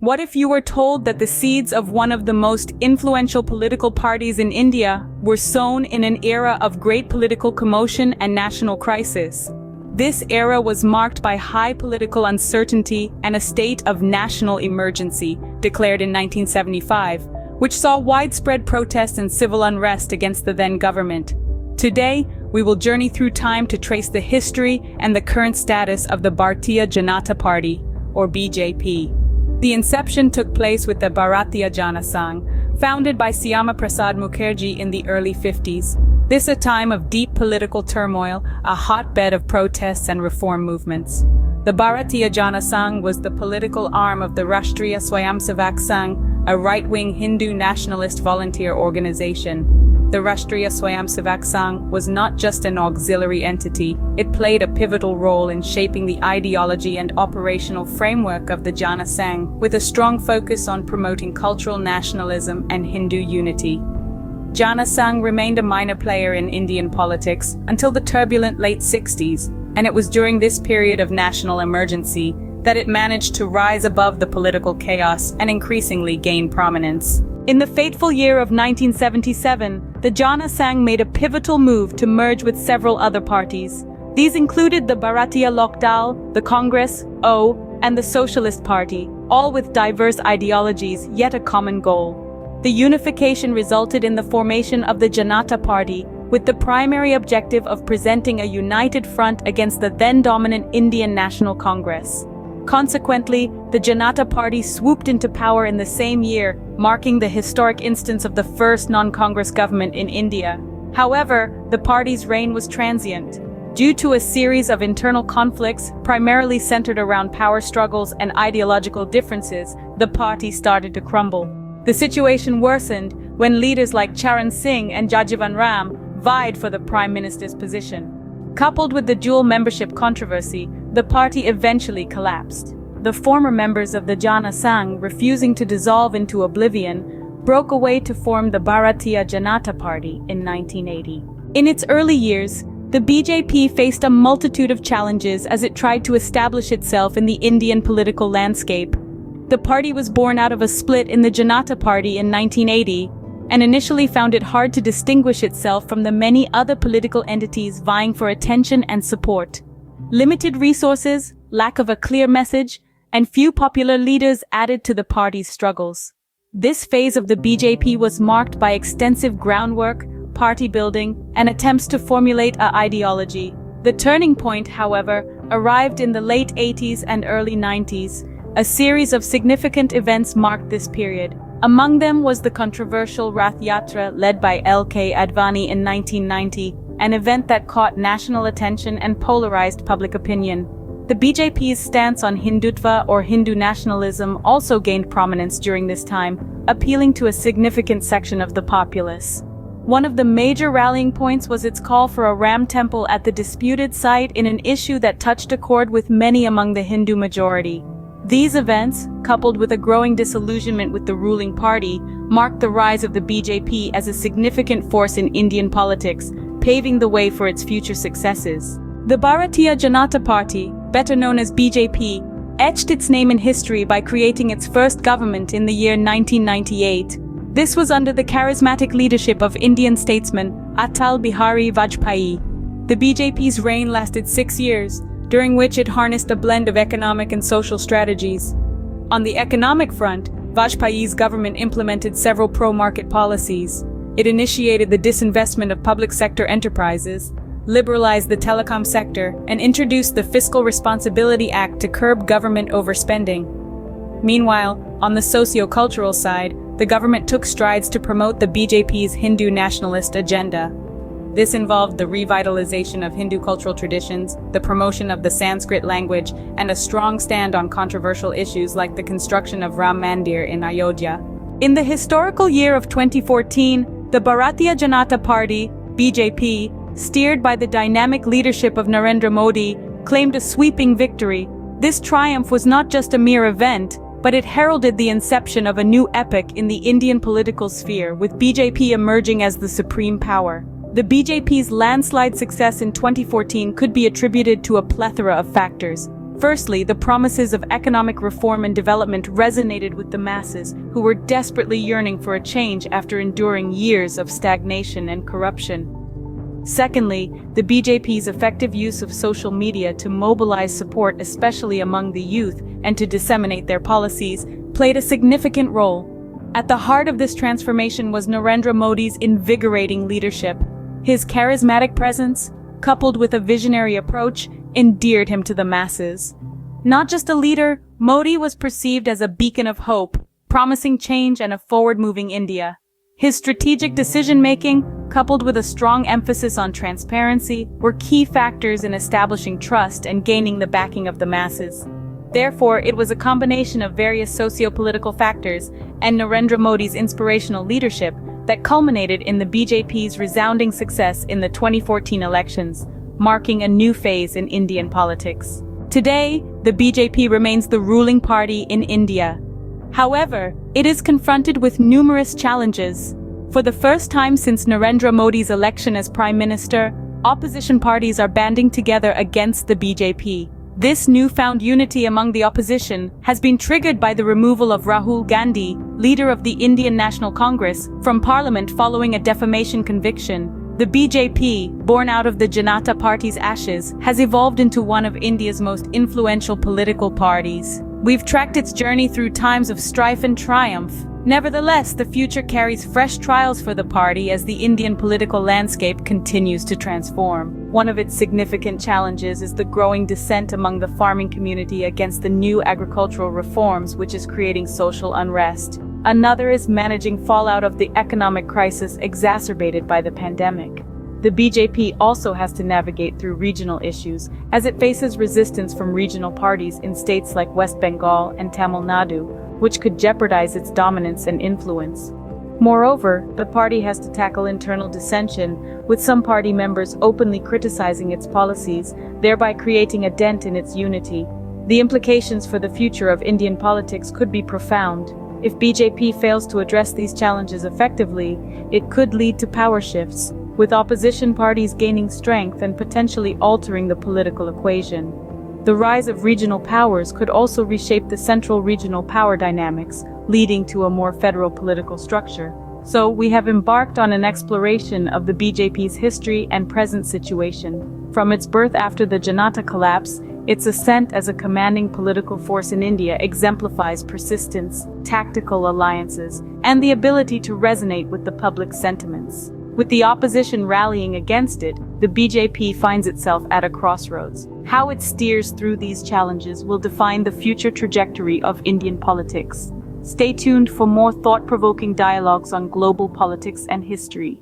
What if you were told that the seeds of one of the most influential political parties in India were sown in an era of great political commotion and national crisis? This era was marked by high political uncertainty and a state of national emergency, declared in 1975, which saw widespread protests and civil unrest against the then government. Today, we will journey through time to trace the history and the current status of the Bharatiya Janata Party, or BJP. The inception took place with the Bharatiya Janata Sangh, founded by Syama Prasad Mukherjee in the early 50s. This a time of deep political turmoil, a hotbed of protests and reform movements. The Bharatiya Janata Sangh was the political arm of the Rashtriya Swayamsevak Sangh, a right-wing Hindu nationalist volunteer organization. The Rashtriya Swayamsevak Sangh was not just an auxiliary entity, it played a pivotal role in shaping the ideology and operational framework of the Janata Sangh, with a strong focus on promoting cultural nationalism and Hindu unity. Janata Sangh remained a minor player in Indian politics until the turbulent late 60s, and it was during this period of national emergency that it managed to rise above the political chaos and increasingly gain prominence. In the fateful year of 1977, the Janata Sangh made a pivotal move to merge with several other parties. These included the Bharatiya Janata Dal, the Congress, O, and the Socialist Party, all with diverse ideologies, yet a common goal. The unification resulted in the formation of the Janata Party, with the primary objective of presenting a united front against the then-dominant Indian National Congress. Consequently, the Janata Party swooped into power in the same year, marking the historic instance of the first non-Congress government in India. However, the party's reign was transient. Due to a series of internal conflicts, primarily centered around power struggles and ideological differences, the party started to crumble. The situation worsened when leaders like Charan Singh and Jajivan Ram vied for the prime minister's position. Coupled with the dual membership controversy, the party eventually collapsed. The former members of the Janata Sangh, refusing to dissolve into oblivion, broke away to form the Bharatiya Janata Party in 1980. In its early years, the BJP faced a multitude of challenges as it tried to establish itself in the Indian political landscape. The party was born out of a split in the Janata Party in 1980, and initially found it hard to distinguish itself from the many other political entities vying for attention and support. Limited resources, lack of a clear message, and few popular leaders added to the party's struggles. This phase of the BJP was marked by extensive groundwork, party building, and attempts to formulate an ideology. The turning point, however, arrived in the late 80s and early 90s. A series of significant events marked this period. Among them was the controversial Rath Yatra led by L.K. Advani in 1990, an event that caught national attention and polarized public opinion. The BJP's stance on Hindutva or Hindu nationalism also gained prominence during this time, appealing to a significant section of the populace. One of the major rallying points was its call for a Ram temple at the disputed site in an issue that touched a chord with many among the Hindu majority. These events, coupled with a growing disillusionment with the ruling party, marked the rise of the BJP as a significant force in Indian politics, paving the way for its future successes. The Bharatiya Janata Party, better known as BJP, etched its name in history by creating its first government in the year 1998. This was under the charismatic leadership of Indian statesman Atal Bihari Vajpayee. The BJP's reign lasted 6 years, during which it harnessed a blend of economic and social strategies. On the economic front, Vajpayee's government implemented several pro-market policies. It initiated the disinvestment of public sector enterprises, liberalized the telecom sector, and introduced the Fiscal Responsibility Act to curb government overspending. Meanwhile, on the socio-cultural side, the government took strides to promote the BJP's Hindu nationalist agenda. This involved the revitalization of Hindu cultural traditions, the promotion of the Sanskrit language, and a strong stand on controversial issues like the construction of Ram Mandir in Ayodhya. In the historical year of 2014, the Bharatiya Janata Party, BJP, steered by the dynamic leadership of Narendra Modi, claimed a sweeping victory. This triumph was not just a mere event, but it heralded the inception of a new epoch in the Indian political sphere, with BJP emerging as the supreme power. The BJP's landslide success in 2014 could be attributed to a plethora of factors. Firstly, the promises of economic reform and development resonated with the masses, who were desperately yearning for a change after enduring years of stagnation and corruption. Secondly, the BJP's effective use of social media to mobilize support, especially among the youth, and to disseminate their policies, played a significant role. At the heart of this transformation was Narendra Modi's invigorating leadership. His charismatic presence, coupled with a visionary approach, endeared him to the masses. Not just a leader, Modi was perceived as a beacon of hope, promising change and a forward-moving India. His strategic decision-making, coupled with a strong emphasis on transparency, were key factors in establishing trust and gaining the backing of the masses. Therefore, it was a combination of various socio-political factors and Narendra Modi's inspirational leadership that culminated in the BJP's resounding success in the 2014 elections, marking a new phase in Indian politics. Today, the BJP remains the ruling party in India. However, it is confronted with numerous challenges. For the first time since Narendra Modi's election as Prime Minister, opposition parties are banding together against the BJP. This newfound unity among the opposition has been triggered by the removal of Rahul Gandhi, leader of the Indian National Congress, from parliament following a defamation conviction. The BJP, born out of the Janata Party's ashes, has evolved into one of India's most influential political parties. We've tracked its journey through times of strife and triumph. Nevertheless, the future carries fresh trials for the party as the Indian political landscape continues to transform. One of its significant challenges is the growing dissent among the farming community against the new agricultural reforms, which is creating social unrest. Another is managing fallout of the economic crisis exacerbated by the pandemic. The BJP also has to navigate through regional issues, as it faces resistance from regional parties in states like West Bengal and Tamil Nadu, which could jeopardize its dominance and influence. Moreover, the party has to tackle internal dissension, with some party members openly criticizing its policies, thereby creating a dent in its unity. The implications for the future of Indian politics could be profound. If BJP fails to address these challenges effectively, it could lead to power shifts, with opposition parties gaining strength and potentially altering the political equation. The rise of regional powers could also reshape the central regional power dynamics, leading to a more federal political structure. So, we have embarked on an exploration of the BJP's history and present situation. From its birth after the Janata collapse, its ascent as a commanding political force in India exemplifies persistence, tactical alliances, and the ability to resonate with the public sentiments. With the opposition rallying against it, the BJP finds itself at a crossroads. How it steers through these challenges will define the future trajectory of Indian politics. Stay tuned for more thought-provoking dialogues on global politics and history.